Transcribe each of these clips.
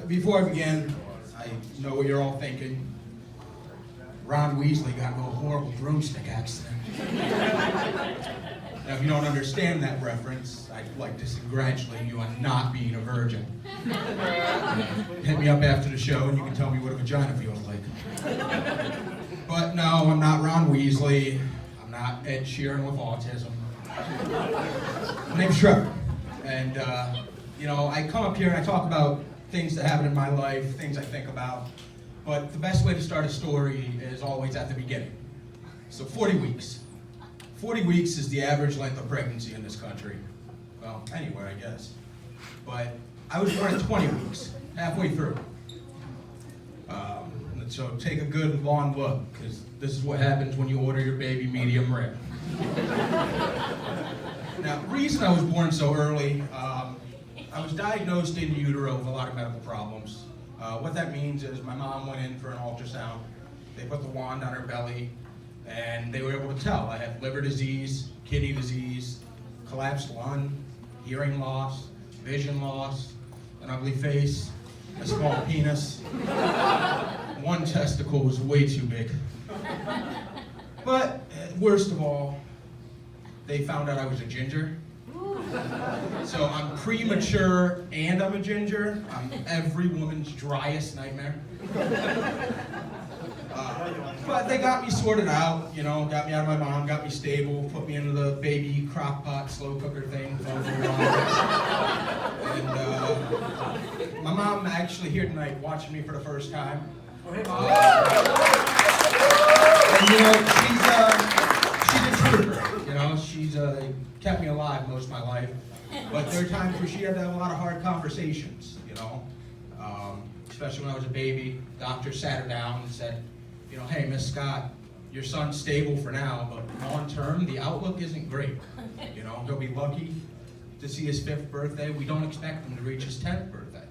Before I begin, I know what you're all thinking. Ron Weasley got into a horrible broomstick accident. Now, if you don't understand that reference, I'd like to congratulate you on not being a virgin. Hit me up after the show and you can tell me what a vagina feels like. But no, I'm not Ron Weasley. I'm not Ed Sheeran with autism. My name's Trevor. And, I come up here and I talk about things that happen in my life, things I think about. But the best way to start a story is always at the beginning. So 40 weeks. 40 weeks is the average length of pregnancy in this country. Well, anywhere, I guess. But I was born at 20 weeks, halfway through. So take a good long look, because this is what happens when you order your baby medium rare. Now, the reason I was born so early, I was diagnosed in utero with a lot of medical problems. What that means is my mom went in for an ultrasound. They put the wand on her belly, and they were able to tell I had liver disease, kidney disease, collapsed lung, hearing loss, vision loss, an ugly face, a small penis. One testicle was way too big. But worst of all, they found out I was a ginger. So I'm premature and I'm a ginger. I'm every woman's driest nightmare. But they got me sorted out, got me out of my mom, got me stable, put me into the baby crock pot slow cooker thing. And my mom actually here tonight watching me for the first time. And she's a trooper, she's kept me alive most of my life. But there are times where she had to have a lot of hard conversations, especially when I was a baby. Doctor sat her down and said, hey, Miss Scott, your son's stable for now, but long term, the outlook isn't great. He'll be lucky to see his 5th birthday. We don't expect him to reach his 10th birthday.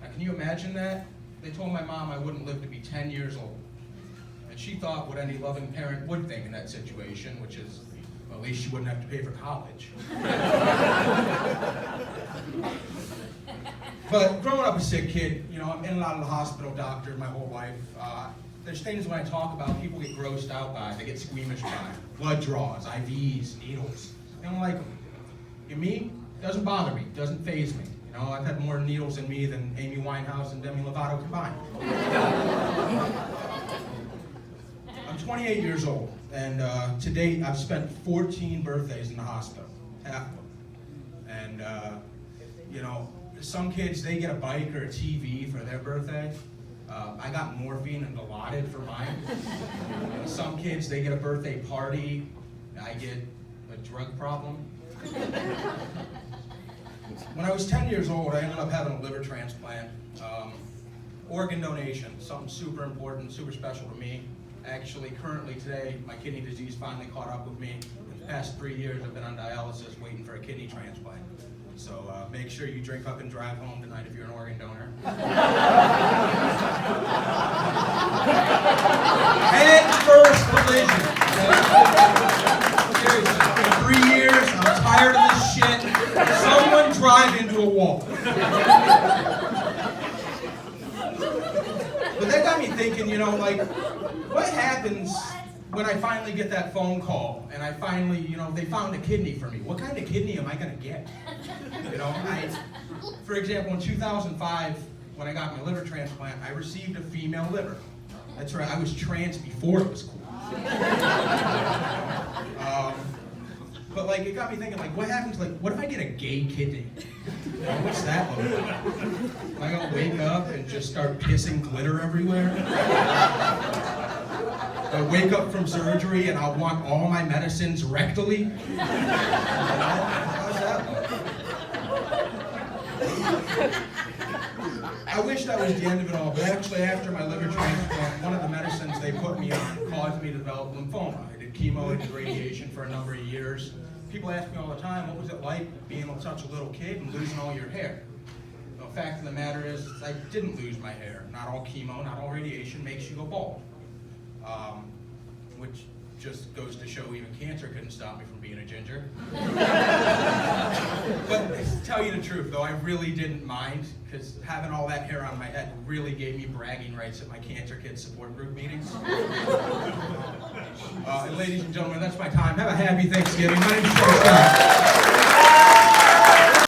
Now, can you imagine that? They told my mom I wouldn't live to be 10 years old. And she thought what any loving parent would think in that situation, which is, well, at least she wouldn't have to pay for college. But growing up a sick kid, I'm in and out of the hospital doctor my whole life. There's things when I talk about people get grossed out by, they get squeamish by. Blood draws, IVs, needles. They don't like them. Me, doesn't bother me, doesn't faze me. I've had more needles in me than Amy Winehouse and Demi Lovato combined. I'm 28 years old, and to date I've spent 14 birthdays in the hospital, half of them. And some kids, they get a bike or a TV for their birthday. I got morphine and allotted for mine. Some kids, they get a birthday party. I get a drug problem. When I was 10 years old, I ended up having a liver transplant. Organ donation, something super important, super special to me. Actually, currently today, my kidney disease finally caught up with me. In the past 3 years, I've been on dialysis waiting for a kidney transplant. So make sure you drink up and drive home tonight if you're an organ donor. Head first collision. Seriously, 3 years, I'm tired of this shit. Someone drive into a wall. But that got me thinking, what happens when I finally get that phone call and I finally, they found a kidney for me? What kind of kidney am I going to get? For example, in 2005, when I got my liver transplant, I received a female liver. That's right, I was trans before it was cool. But it got me thinking, what happens, what if I get a gay kidney? What's that look like? Am I gonna wake up and just start pissing glitter everywhere? I wake up from surgery and I'll want all my medicines rectally? How's that look? I wish that was the end of it all, but actually after my liver transplant, one of the medicines they put me on caused me to develop lymphoma. I did chemo and radiation for a number of years. People ask me all the time, what was it like being able to touch a little kid and losing all your hair? The fact of the matter is, I didn't lose my hair. Not all chemo, not all radiation makes you go bald. Which just goes to show even cancer couldn't stop me from being a ginger. But to tell you the truth, though, I really didn't mind, because having all that hair on my head really gave me bragging rights at my Cancer Kids support group meetings. And ladies and gentlemen, that's my time. Have a happy Thanksgiving. My name is Scott.